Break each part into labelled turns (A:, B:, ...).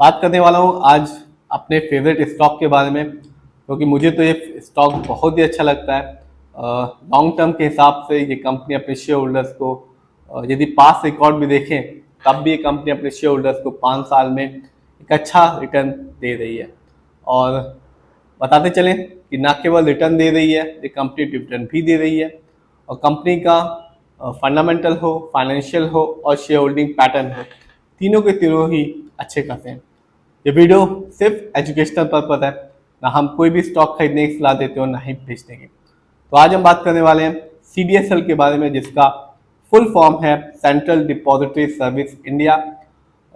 A: बात करने वाला हूँ आज अपने फेवरेट स्टॉक के बारे में, क्योंकि मुझे तो ये स्टॉक बहुत ही अच्छा लगता है। लॉन्ग टर्म के हिसाब से ये कंपनी अपने शेयर होल्डर्स को, यदि पास रिकॉर्ड भी देखें तब भी ये कंपनी अपने शेयर होल्डर्स को 5 साल में एक अच्छा रिटर्न दे रही है। और बताते चलें कि न केवल रिटर्न दे रही है, ये कंपनी डिविडेंड भी दे रही है। और कंपनी का फंडामेंटल हो, फाइनेंशियल हो और शेयर होल्डिंग पैटर्न हो, तीनों के तीनों ही अच्छे खासे हैं। ये वीडियो सिर्फ एजुकेशनल पर्पज है, ना हम कोई भी स्टॉक खरीदने की सलाह देते हो ना ही बेचने की। तो आज हम बात करने वाले हैं CDSL के बारे में, जिसका फुल फॉर्म है सेंट्रल डिपॉजिटरी सर्विस इंडिया।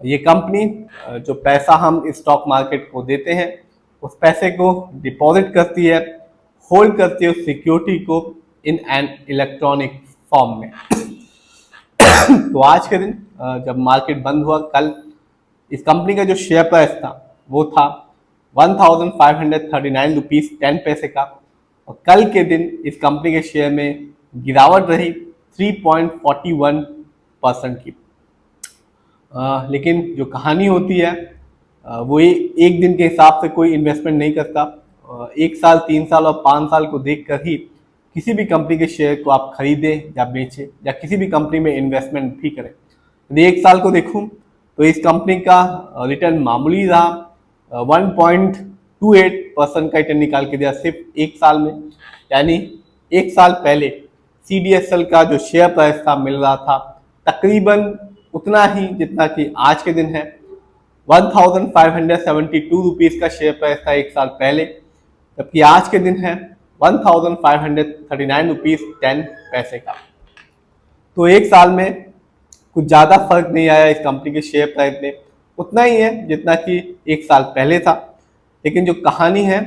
A: ये कंपनी जो पैसा हम स्टॉक मार्केट को देते हैं उस पैसे को डिपॉजिट करती है, होल्ड करती है उस सिक्योरिटी को इन एन इलेक्ट्रॉनिक फॉर्म में। तो आज के दिन जब मार्केट बंद हुआ कल, इस कंपनी का जो शेयर प्राइस था वो था 1539 रुपीज़ 10 पैसे का। और कल के दिन इस कंपनी के शेयर में गिरावट रही 3.41% की। लेकिन जो कहानी होती है वो एक दिन के हिसाब से कोई इन्वेस्टमेंट नहीं करता। 1 साल, 3 साल और 5 साल को देख कर ही किसी भी कंपनी के शेयर को आप खरीदें या बेचें या किसी भी कंपनी में इन्वेस्टमेंट भी करें। यदि 1 साल को देखूं तो इस कंपनी का रिटर्न मामूली रहा, 1.28% का रिटर्न निकाल के दिया सिर्फ 1 साल में। यानी 1 साल पहले CDSL का जो शेयर प्राइस था मिल रहा था तकरीबन उतना ही जितना कि आज के दिन है। 1572 रुपीज़ का शेयर प्राइस था 1 साल पहले, जबकि आज के दिन है 1539 रुपीज़ 10 पैसे का। तो 1 साल में कुछ ज़्यादा फर्क नहीं आया इस कंपनी के शेयर प्राइस में, उतना ही है जितना कि 1 साल पहले था। लेकिन जो कहानी है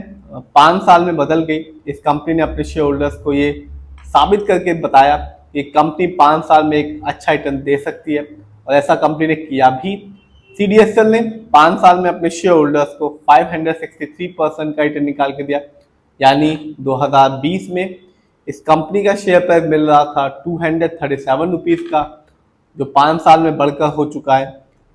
A: 5 साल में बदल गई। इस कंपनी ने अपने शेयर होल्डर्स को ये साबित करके बताया कि कंपनी 5 साल में एक अच्छा रिटर्न दे सकती है, और ऐसा कंपनी ने किया भी। CDSL ने 5 साल में अपने शेयर होल्डर्स को 563% का रिटर्न निकाल के दिया। यानी 2020 में इस कंपनी का शेयर प्राइस मिल रहा था 237 रुपीज़ का, जो 5 साल में बढ़कर हो चुका है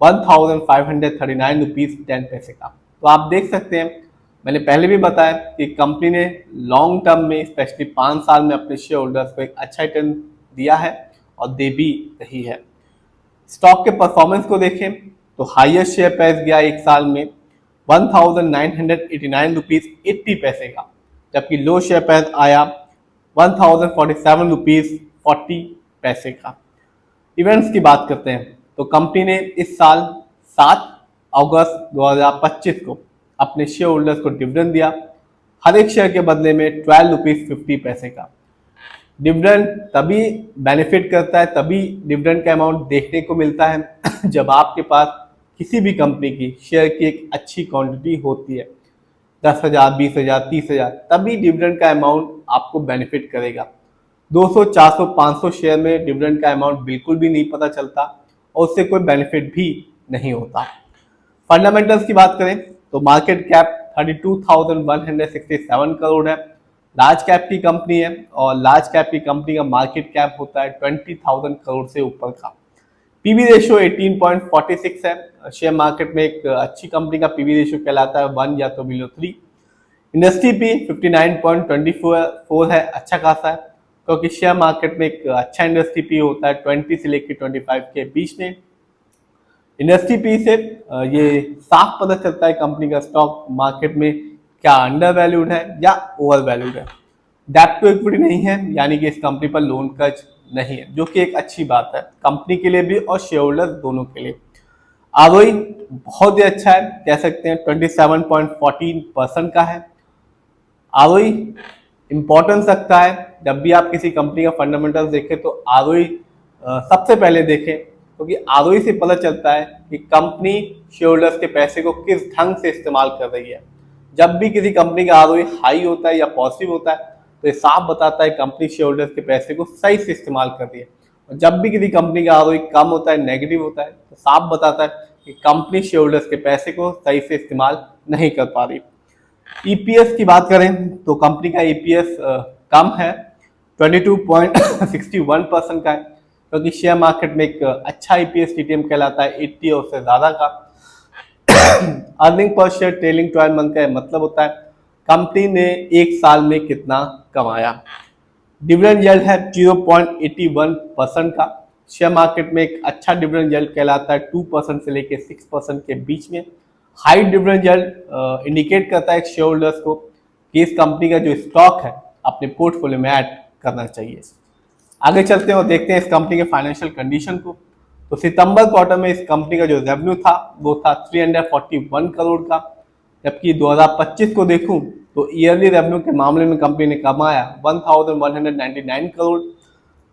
A: 1539 रुपीज़ 10 पैसे का। तो आप देख सकते हैं, मैंने पहले भी बताया कि कंपनी ने लॉन्ग टर्म में स्पेशली 5 साल में अपने शेयर होल्डर्स को एक अच्छा रिटर्न दिया है और दे भी रही है। स्टॉक के परफॉर्मेंस को देखें तो हाईएस्ट शेयर प्राइस गया 1 साल में 1989 रुपीज़ 80 पैसे का, जबकि लो शेयर प्राइस आया 1047 रुपीज़ 40 पैसे का। इवेंट्स की बात करते हैं तो कंपनी ने इस साल 7 अगस्त 2025 को अपने शेयर होल्डर्स को डिविडेंड दिया, हर एक शेयर के बदले में 12 रुपीज़ 50 पैसे का। डिविडेंड तभी बेनिफिट करता है, तभी डिविडेंड का अमाउंट देखने को मिलता है जब आपके पास किसी भी कंपनी की शेयर की एक अच्छी क्वांटिटी होती है, 10,000, 20,000, 30,000, तभी डिविडेंड का अमाउंट आपको बेनिफिट करेगा। 200, 400, 500 शेयर में डिविडेंड का अमाउंट बिल्कुल भी नहीं पता चलता और उससे कोई बेनिफिट भी नहीं होता। फंडामेंटल्स की बात करें तो मार्केट कैप 32,167 करोड़ है। लार्ज कैप की कंपनी है और लार्ज कैप की कंपनी का मार्केट कैप होता है 20,000 करोड़ से ऊपर का। पीवी रेशियो 18.46 है। शेयर मार्केट में एक अच्छी कंपनी का पीवी रेशियो कहलाता है 1 या तो बिलो 3। इंडस्ट्री पी 59.24 है, अच्छा खासा है, क्योंकि शेयर मार्केट में एक अच्छा इंडस्ट्री पी होता है 20 से लेकर 25 के बीच में। इंडस्ट्री पी से ये साफ पता चलता है कंपनी का स्टॉक मार्केट में क्या अंडर वैल्यूड है या ओवर वैल्यूड है। डेब्ट टू इक्विटी नहीं है, यानी कि इस कंपनी पर लोन कर्ज नहीं है, जो कि एक अच्छी बात है कंपनी के लिए भी और शेयर होल्डर दोनों के लिए। आरओई बहुत ही अच्छा है, कह सकते हैं 27.14% का है। आरओई इंपॉर्टेंस रखता है, जब भी आप किसी कंपनी का फंडामेंटल्स देखें तो आरओई सबसे पहले देखें, क्योंकि आरओई से पता चलता है कि कंपनी शेयर होल्डर्स के पैसे को किस ढंग से इस्तेमाल कर रही है। जब भी किसी कंपनी का आरओई हाई होता है या पॉजिटिव होता है तो ये साफ बताता है कंपनी शेयर होल्डर्स के पैसे को सही से इस्तेमाल कर रही है। और जब भी किसी कंपनी का आरओई कम होता है, नेगेटिव होता है, तो साफ बताता है कि कंपनी शेयर होल्डर्स के पैसे को सही से इस्तेमाल नहीं कर पा रही। ईपीएस की बात करें तो कंपनी का ईपीएस कम है, 22.61% का है, क्योंकि शेयर मार्केट में एक अच्छा ईपीएस टीटीएम कहलाता है 80 और उससे ज़्यादा का। Earning per share trailing 12 month का मतलब होता है कंपनी ने एक साल में कितना कमाया। डिविडेंड यील्ड है 0.81% का। शेयर मार्केट में एक अच्छा डिविडेंड यील्ड कहलाता है 2% से लेकर 6% के बीच में। हाई डिविडेंड यील्ड इंडिकेट करता है शेयर होल्डर्स को कि इस कंपनी का जो स्टॉक है अपने पोर्टफोलियो में ऐड करना चाहिए। आगे चलते हैं और देखते हैं इस कंपनी के फाइनेंशियल कंडीशन को। तो सितंबर क्वार्टर में इस कंपनी का जो रेवेन्यू था वो था 341 करोड़ का, जबकि 2025 को देखूं तो ईयरली रेवेन्यू के मामले में कंपनी ने कमाया 1199 करोड़।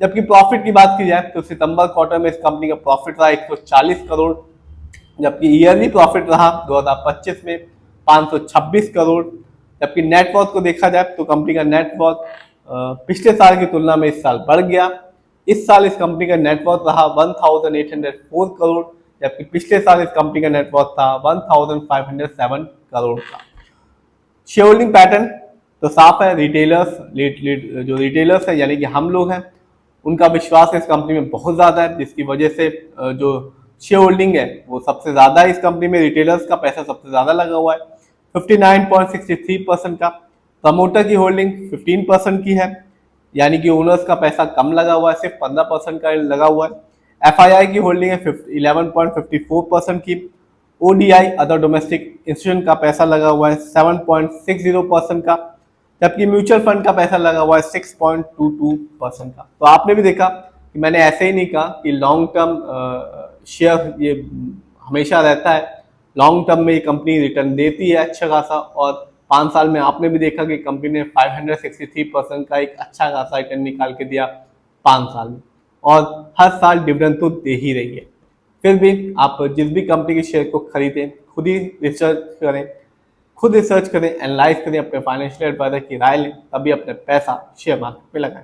A: जबकि प्रॉफिट की बात की जाए तो सितंबर क्वार्टर में इस कंपनी का प्रॉफिट रहा 140 करोड़, जबकि ईयरली प्रॉफिट रहा 2025 में 526 करोड़। जबकि नेटवर्थ को देखा जाए तो कंपनी का नेटवर्थ पिछले साल की तुलना में इस साल बढ़ गया। इस साल इस कंपनी का नेटवर्थ रहा 1804 करोड़, जबकि पिछले साल इस कंपनी का नेटवर्थ था 1507 करोड़ का। शेयर होल्डिंग पैटर्न तो साफ है, जो रिटेलर्स है यानी कि हम लोग हैं उनका विश्वास इस कंपनी में बहुत ज़्यादा है, जिसकी वजह से जो शेयर होल्डिंग है वो सबसे ज़्यादा है इस कंपनी में। रिटेलर्स का पैसा सबसे ज़्यादा लगा हुआ है 59.63% का। प्रमोटर की होल्डिंग 15% की है, यानी कि ओनर्स का पैसा कम लगा हुआ है, सिर्फ 15% का लगा हुआ है। एफआईआई की होल्डिंग है 11.54% की। ओडीआई अदर डोमेस्टिक इंस्टीट्यूशन का पैसा लगा हुआ है 7.60% का, जबकि म्यूचुअल फंड का पैसा लगा हुआ है 6.22% का। तो आपने भी देखा कि मैंने ऐसे ही नहीं कहा कि लॉन्ग टर्म शेयर ये हमेशा रहता है, लॉन्ग टर्म में ये कंपनी रिटर्न देती है अच्छा खासा, और 5 साल में आपने भी देखा कि कंपनी ने 563% का एक अच्छा खासा रिटर्न निकाल के दिया 5 साल में, और हर साल डिविडेंड तो दे ही रही है। फिर भी आप जिस भी कंपनी के शेयर को खरीदें खुद ही रिसर्च करें, खुद रिसर्च करें, एनालाइज करें, अपने फाइनेंशियल एडवाइजर की राय लें, तभी अपने पैसा शेयर मार्केट में लगाएं।